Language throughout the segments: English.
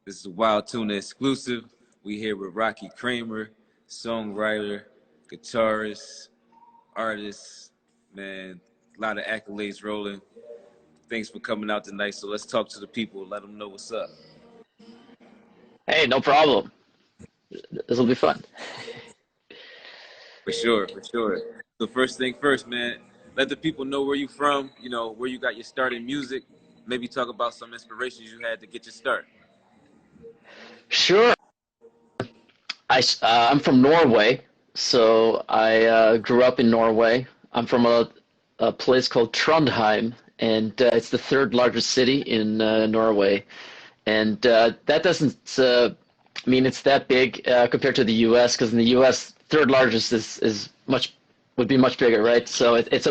This is a Wild Tuna exclusive. We here with Rocky Kramer, songwriter, guitarist, artist, man, a lot of accolades rolling. Thanks for coming out tonight. So let's talk to the people, let them know what's up. Hey, no problem. This will be fun. For sure, for sure. So first thing first, man, let the people know where you from, you know, where you got your start in music. Maybe talk about some inspirations you had to get your start. Sure. I'm from Norway, so I grew up in Norway. I'm from a place called Trondheim, and it's the third largest city in Norway. And that doesn't mean it's that big compared to the U.S., because in the U.S., third largest would be much bigger, right? So it's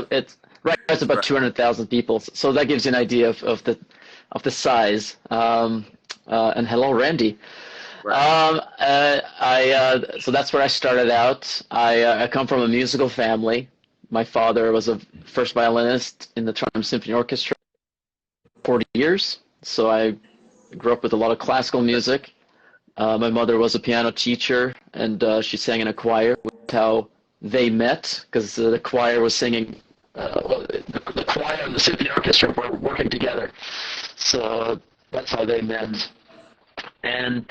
right now it's about 200,000 people. So that gives you an idea of the size. And hello, Randy. Right. So that's where I started out. I come from a musical family. My father was a first violinist in the Trondheim Symphony Orchestra for 40 years. So I grew up with a lot of classical music. My mother was a piano teacher, and she sang in a choir. That's how they met, because the choir was singing. The choir and the symphony orchestra were working together. So that's how they met. And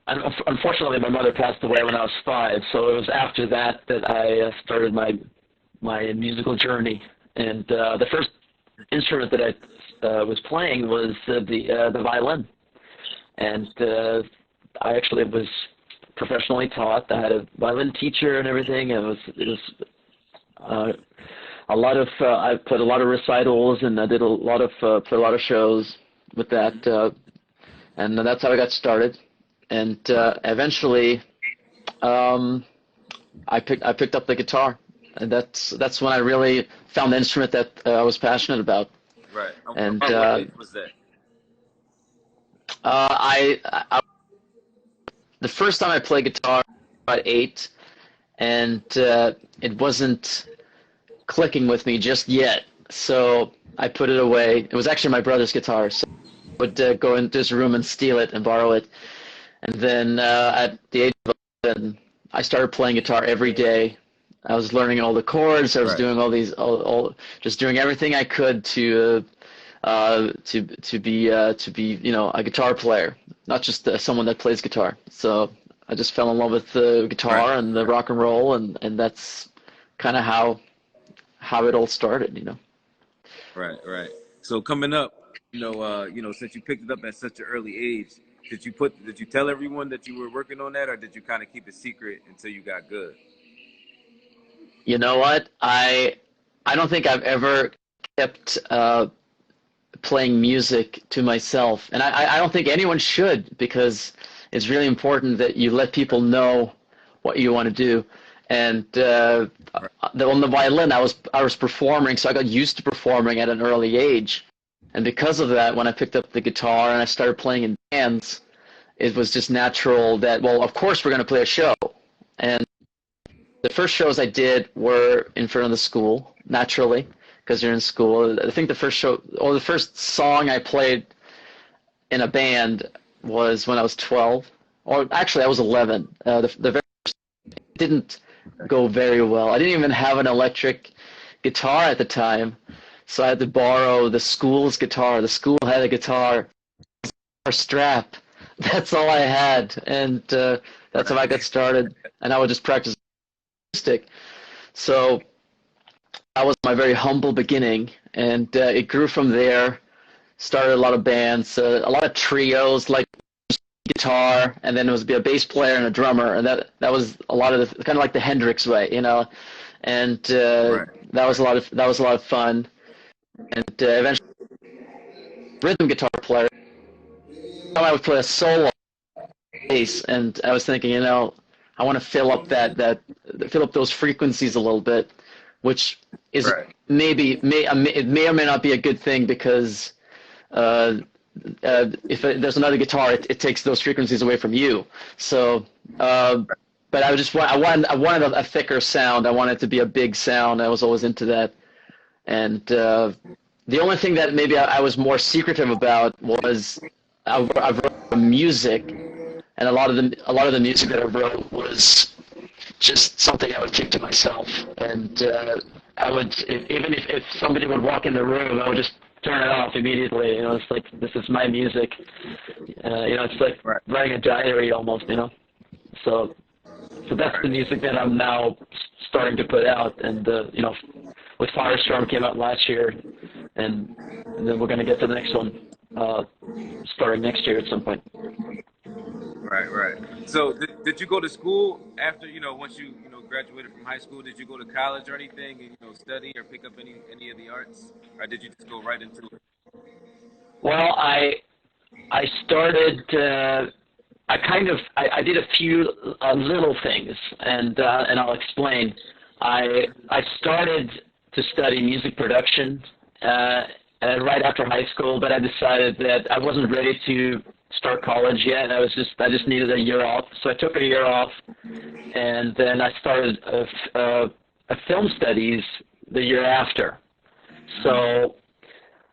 unfortunately, my mother passed away when I was 5. So it was after that I started my musical journey. And the first instrument that I was playing was the violin. And I actually was professionally taught. I had a violin teacher and everything. And it was a lot of I played a lot of recitals, and I did played a lot of shows with that, and that's how I got started. And eventually, I picked up the guitar, and that's when I really found the instrument that I was passionate about. Right. And what age was that? The first time I played guitar, about 8, and it wasn't clicking with me just yet. So I put it away. It was actually my brother's guitar, so I would go into his room and steal it and borrow it. And then at the age of 11, I started playing guitar every day. I was learning all the chords. I was doing all these, just doing everything I could to be a guitar player, not just someone that plays guitar. So I just fell in love with the guitar and the rock and roll, and that's kind of how it all started, Right. So coming up, since you picked it up at such an early age, did you tell everyone that you were working on that, or did you kind of keep it secret until you got good? You know what? I don't think I've ever kept playing music to myself, and I don't think anyone should, because it's really important that you let people know what you want to do. And on the violin, I was performing, so I got used to performing at an early age. And because of that, when I picked up the guitar and I started playing in bands, it was just natural that, well, of course we're going to play a show. And the first shows I did were in front of the school, naturally, because you're in school. I think the first song I played in a band was when I was 12, or actually I was 11. The very first didn't go very well. I didn't even have an electric guitar at the time, so I had to borrow the school's guitar. The school had a guitar strap. That's all I had, and that's how I got started. And I would just practice acoustic. So that was my very humble beginning, and it grew from there. Started a lot of bands, a lot of trios, like guitar, and then it was be a bass player and a drummer, and that was a lot of kind of like the Hendrix way, and that was a lot of fun. And eventually, rhythm guitar player. I would play a solo bass, and I was thinking, I want to fill up those frequencies a little bit, which is it may or may not be a good thing, because if there's another guitar, it takes those frequencies away from you. So, but I wanted a thicker sound. I wanted it to be a big sound. I was always into that, and the only thing that maybe I was more secretive about was I wrote music, and a lot of the music that I wrote was just something I would keep to myself. And I would, even if somebody would walk in the room, I would just turn it off immediately. You know, it's like, this is my music. You know, it's like Right. writing a diary almost. You know, so that's the music that I'm now starting to put out. And you know, with Firestorm came out last year, and then we're going to get to the next one starting next year at some point. Right, right. So did you go to school after, once you graduated from high school? Did you go to college or anything and, study or pick up any of the arts? Or did you just go right into it? Well, I started. I did a few little things, and I'll explain. I started to study music production right after high school, but I decided that I wasn't ready to start college yet. I just needed a year off, so I took a year off, and then I started a film studies the year after. So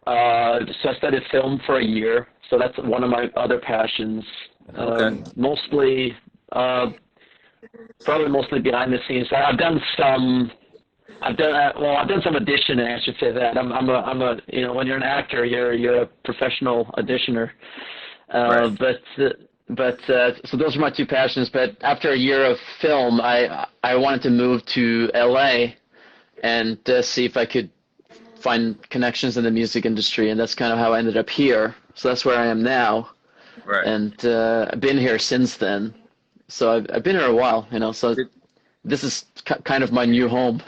I studied film for a year. So that's one of my other passions. Okay. Probably mostly behind the scenes. I've done some auditioning, I should say that. I'm a when you're an actor, you're a professional auditioner. Right. But so those are my two passions. But after a year of film, I wanted to move to LA and see if I could find connections in the music industry, and that's kind of how I ended up here. So that's where I am now. Right. And I've been here since then. So I've been here a while, so this is kind of my new home,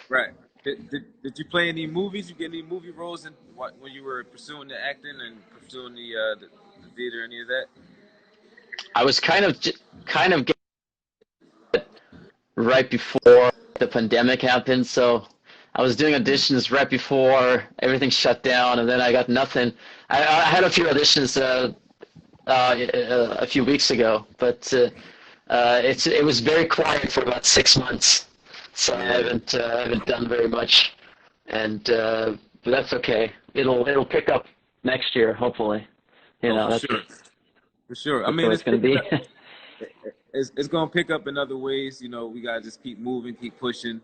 Right. Did you play any movies? You get any movie roles when you were pursuing the acting and pursuing the theater, any of that? I was kind of getting right before the pandemic happened, so I was doing auditions right before everything shut down, and then I got nothing. I had a few auditions a few weeks ago, but it was very quiet for about 6 months, so I haven't done very much, and but that's okay. It'll pick up next year, hopefully. For sure. I That's mean, what it's going to be. It's going to pick up in other ways. We got to just keep moving, keep pushing,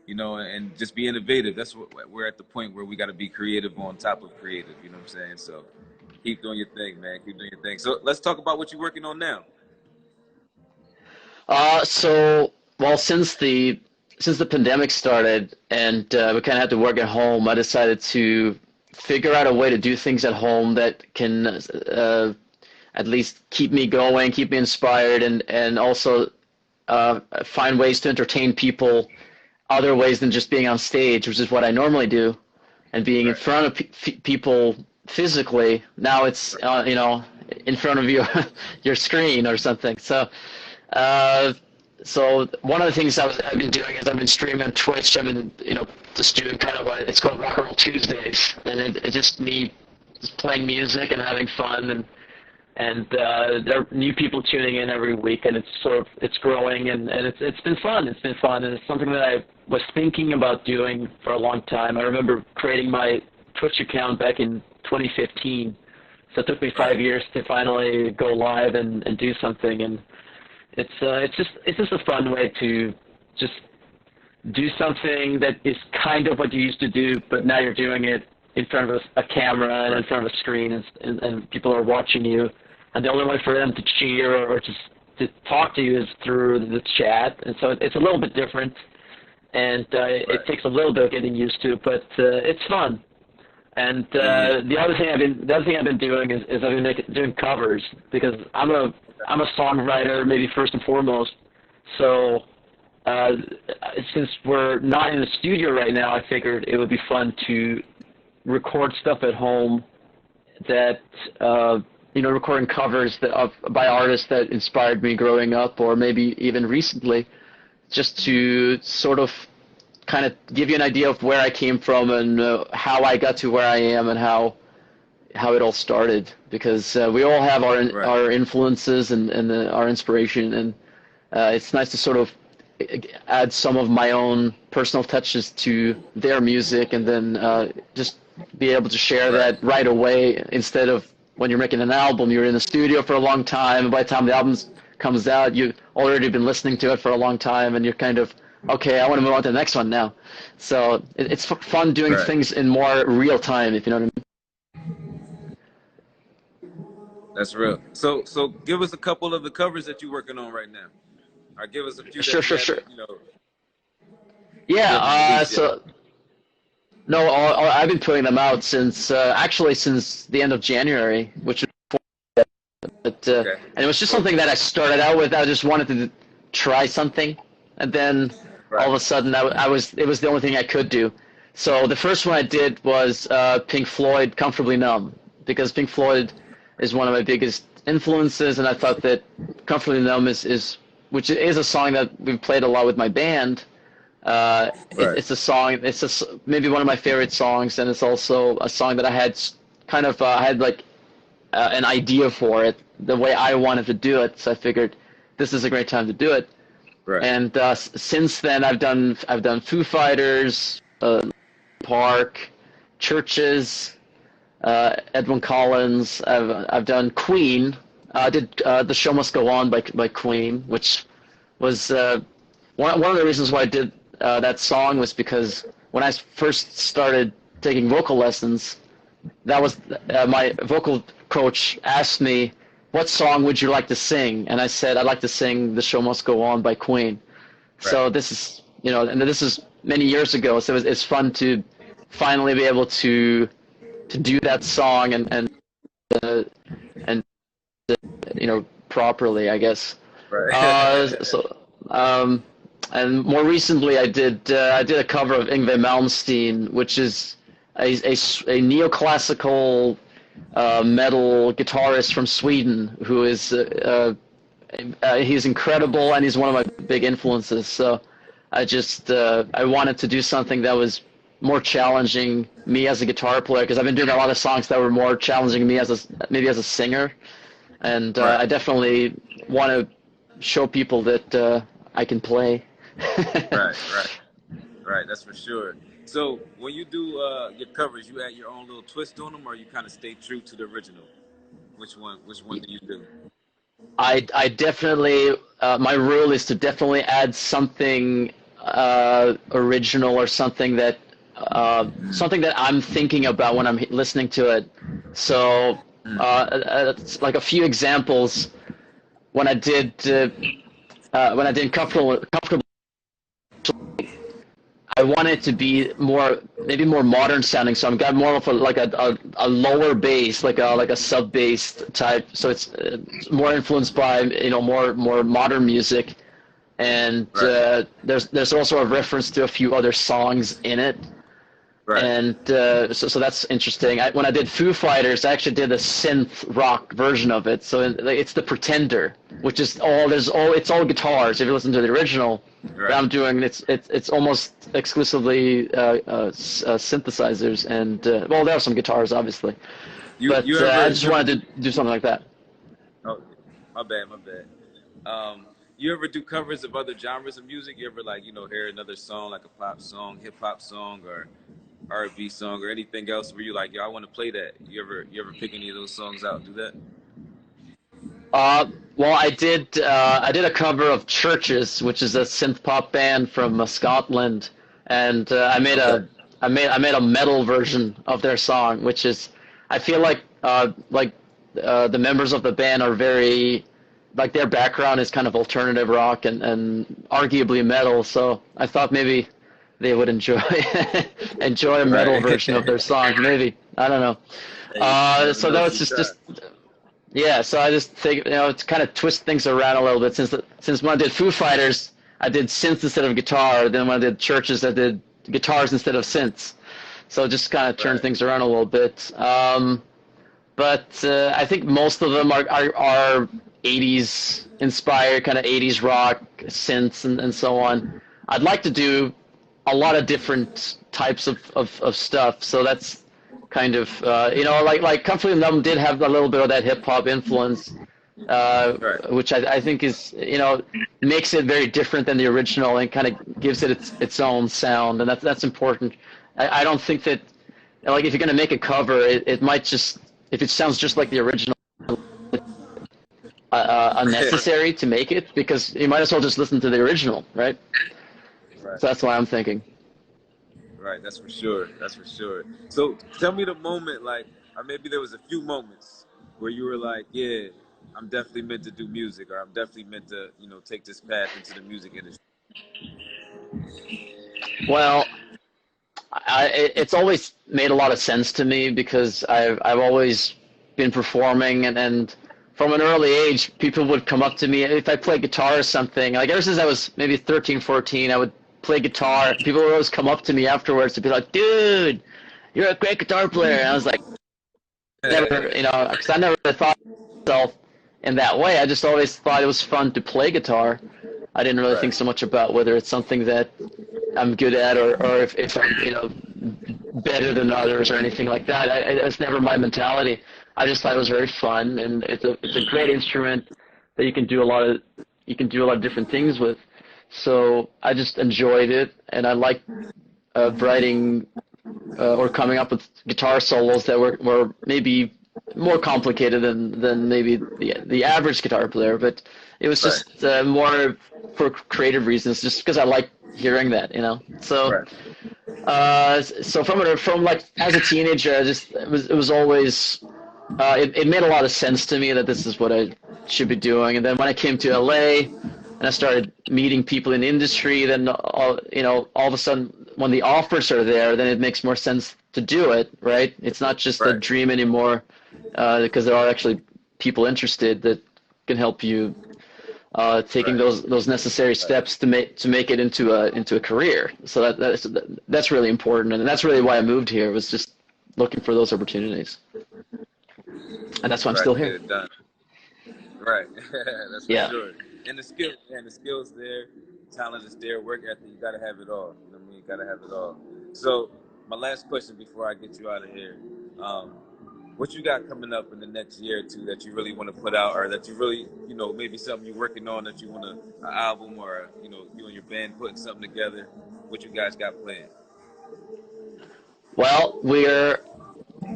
and just be innovative. That's what we're at the point where we got to be creative on top of creative. You know what I'm saying? So keep doing your thing, man. Keep doing your thing. So let's talk about what you're working on now. Since the pandemic started and we kind of had to work at home, I decided to figure out a way to do things at home that can at least keep me going, keep me inspired, and also find ways to entertain people other ways than just being on stage, which is what I normally do, and being in front of people physically. Now it's in front of your screen or something. So one of the things I've been doing is I've been streaming on Twitch. I've been just doing kind of it's called Rock and Roll Tuesdays, and it's just me just playing music and having fun, and there are new people tuning in every week, and it's growing, and it's been fun. It's been fun, and it's something that I was thinking about doing for a long time. I remember creating my Twitch account back in 2015, so it took me 5 years to finally go live and do something, and it's just a fun way to just do something that is kind of what you used to do, but now you're doing it in front of a camera and in front of a screen, and people are watching you, and the only way for them to cheer or just to talk to you is through the chat, and so it's a little bit different, and it takes a little bit of getting used to, but it's fun. And the other thing I've been doing is I've been doing covers, because I'm a songwriter, maybe first and foremost. So since we're not in the studio right now, I figured it would be fun to record stuff at home that recording covers by artists that inspired me growing up, or maybe even recently, just to sort of kind of give you an idea of where I came from and how I got to where I am and how it all started, because we all have our influences and our inspiration, and it's nice to sort of add some of my own personal touches to their music, and then just be able to share that right away, instead of when you're making an album, you're in the studio for a long time, and by the time the album comes out, you've already been listening to it for a long time, and you're kind of, okay, I want to move on to the next one now. So it's fun doing things in more real time, if you know what I mean. That's real. So give us a couple of the covers that you're working on right now. Or give us a few. Sure. You know. Yeah. No, I've been putting them out since actually since the end of January, which was and it was just something that I started out with. I just wanted to try something, and then all of a sudden it was the only thing I could do. So the first one I did was Pink Floyd, "Comfortably Numb," because Pink Floyd is one of my biggest influences, and I thought that "Comfortably Numb" which is a song that we've played a lot with my band. It's a song. It's maybe one of my favorite songs, and it's also a song that I had kind of had like an idea for it, the way I wanted to do it. So I figured this is a great time to do it. Right. And since then, I've done Foo Fighters, Park, Churches, Edwin Collins. I've done Queen. I did "The Show Must Go On" by Queen, which was one of the reasons why I did that song was because when I first started taking vocal lessons, that was my vocal coach asked me, "What song would you like to sing?" And I said, "I'd like to sing 'The Show Must Go On' by Queen." Right. So this is, and this is many years ago. So it's fun to finally be able to do that song and properly, I guess. Right. And more recently, I did a cover of Yngwie Malmsteen, which is a neoclassical metal guitarist from Sweden who is he's incredible, and he's one of my big influences. So I wanted to do something that was more challenging me as a guitar player, because I've been doing a lot of songs that were more challenging me maybe as a singer, and I definitely want to show people that I can play. Right. That's for sure. So when you do your covers, you add your own little twist on them, or you kind of stay true to the original? Which one do you do? I definitely my rule is to definitely add something original, or something that I'm thinking about when I'm listening to it. So it's like a few examples. When I did comfortable, I want it to be maybe more modern sounding. So I've got more of a lower bass, like a sub bass type. So it's more influenced by more modern music, and there's also a reference to a few other songs in it. Right. And so that's interesting. When I did Foo Fighters, I actually did a synth rock version of it. So it's the Pretender, which is it's all guitars. If you listen to the original, that I'm doing, it's almost exclusively synthesizers, and there are some guitars, obviously. I just wanted to do something like that. Oh, my bad. You ever do covers of other genres of music? You ever hear another song, like a pop song, hip hop song, or R&B song, or anything else where you're like, I want to play that? You ever pick any of those songs out and do that? Well, I did a cover of Churches, which is a synth pop band from Scotland, and I made a metal version of their song, which is, I feel like the members of the band are very, their background is kind of alternative rock and arguably metal, so I thought maybe they would enjoy a metal version of their song. Maybe, I don't know. So that was just yeah. So I just think to kind of twist things around a little bit. Since when I did Foo Fighters, I did synths instead of guitar. Then when I did Churches, I did guitars instead of synths. So just kind of turn things around a little bit. But I think most of them are 80s inspired, kind of 80s rock, synths, and so on. I'd like to do a lot of different types of stuff. So that's kind of, like Comfortably Numb did have a little bit of that hip hop influence. Right. which I think is, makes it very different than the original and kind of gives it its own sound, and that's important. I don't think that, like, if you're going to make a cover, it might just, if it sounds just like the original, unnecessary to make it, because you might as well just listen to the original, right? Right. So that's why I'm thinking. Right, that's for sure. That's for sure. So tell me the moment, like, or maybe there was a few moments where you were like, yeah, I'm definitely meant to do music, or I'm definitely meant to, take this path into the music industry. Well, it's always made a lot of sense to me because I've always been performing, and from an early age, people would come up to me if I play guitar or something. Like, ever since I was maybe 13, 14, I would play guitar. People would always come up to me afterwards to be like, dude, you're a great guitar player. And I was like, never, because I never thought of myself in that way. I just always thought it was fun to play guitar. I didn't really think so much about whether it's something that I'm good at, or if I'm, better than others or anything like that. It's never my mentality. I just thought it was very fun, and it's a great instrument that you can do a lot of different things with. So I just enjoyed it, and I liked writing or coming up with guitar solos that were maybe more complicated than maybe the average guitar player, but it was just more for creative reasons, just because I like hearing that, So, so from like as a teenager, it was always it made a lot of sense to me that this is what I should be doing. And then when I came to LA and I started meeting people in the industry, then all of a sudden when the offers are there, then it makes more sense to do it, right? It's not just a dream anymore, because there are actually people interested that can help you taking those necessary steps to make it into a career. So that's really important, and that's really why I moved here, was just looking for those opportunities, and that's why I'm still here. Get it done. Right, that's for sure. And the skills there, talent is there, work ethic, you gotta have it all. You know what I mean? You gotta have it all. So my last question before I get you out of here. What you got coming up in the next year or two that you really want to put out, or that you really, maybe something you're working on that you want an album, or, you and your band putting something together? What you guys got planned? Well, we're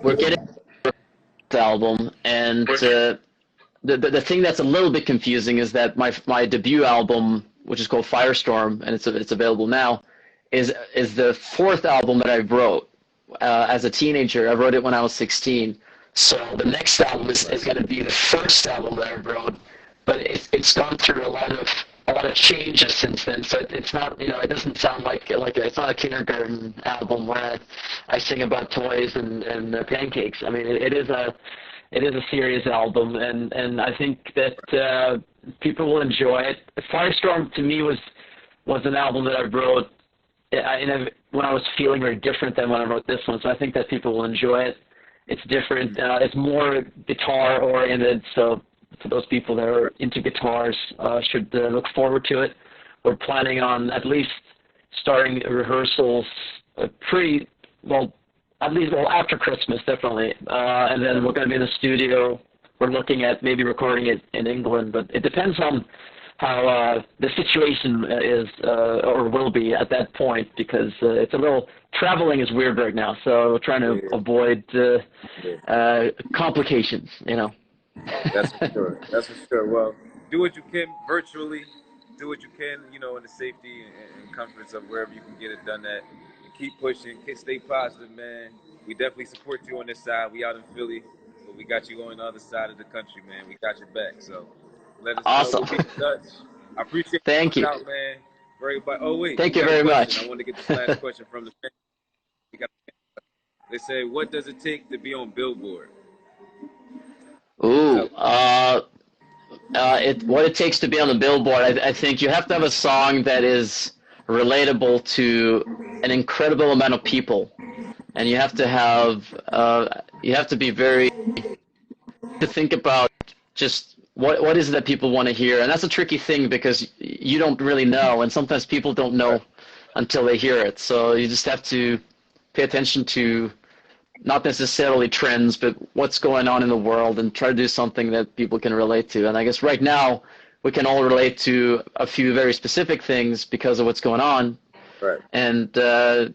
getting this album, and the thing that's a little bit confusing is that my debut album, which is called Firestorm, and it's available now, is the fourth album that I wrote as a teenager. I wrote it when I was 16. So the next album is going to be the first album that I wrote, but it's gone through a lot of changes since then. So it's not, it doesn't sound like it's not a kindergarten album where I sing about toys and pancakes. I mean, it is a serious album, and I think that people will enjoy it. Firestorm to me was an album that I wrote when I was feeling very different than when I wrote this one. So I think that people will enjoy it. It's different. It's more guitar oriented. So for those people that are into guitars, should look forward to it. We're planning on at least starting rehearsals after Christmas, definitely. And then we're going to be in the studio. We're looking at maybe recording it in England, but it depends on how the situation is or will be at that point, because it's a little, traveling is weird right now, so we're trying to avoid complications, That's for sure. That's for sure. Well, do what you can virtually, do what you can, in the safety and comforts of wherever you can get it done at. And keep pushing, stay positive, man. We definitely support you on this side. We out in Philly, but we got you on the other side of the country, man. We got your back, so let us know. We'll be in touch. I appreciate Thank you. Out, man. For everybody. Oh, wait. Thank you very much. I want to get this last question from the fans. They say, what does it take to be on Billboard? Ooh, what it takes to be on the Billboard, I think you have to have a song that is relatable to an incredible amount of people, and you have to be to think about just what is it that people want to hear, and that's a tricky thing because you don't really know, and sometimes people don't know until they hear it. So you just have to pay attention to not necessarily trends, but what's going on in the world, and try to do something that people can relate to. And I guess right now we can all relate to a few very specific things because of what's going on. Right. And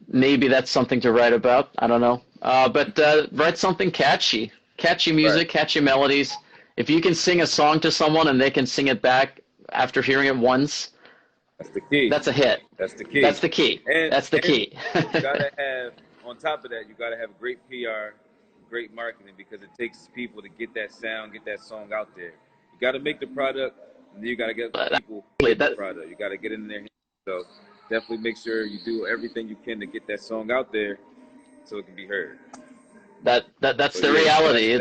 maybe that's something to write about. I don't know. But write something catchy. Catchy music, Right. catchy melodies. If you can sing a song to someone and they can sing it back after hearing it once, That's the key. that's a hit. That's the key. That's the key. And, That's the and key. you gotta have, on top of that, you gotta have great PR, great marketing, because it takes people to get that sound, get that song out there. You gotta make the product, and then you gotta get people the product. You gotta get in their hands. So definitely make sure you do everything you can to get that song out there, so it can be heard. That's the reality.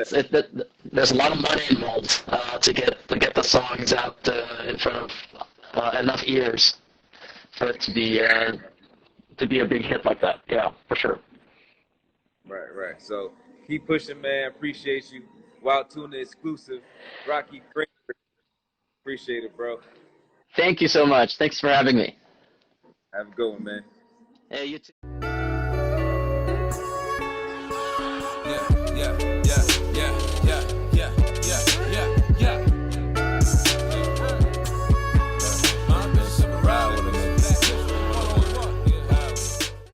There's a lot of money involved to get the songs out in front of enough ears for it to be a big hit like that. Yeah, for sure. Right. So keep pushing, man. Appreciate you. Wild Tuna exclusive. Rocky Kramer. Appreciate it, bro. Thank you so much. Thanks for having me. Have a good one, man. Hey, you too.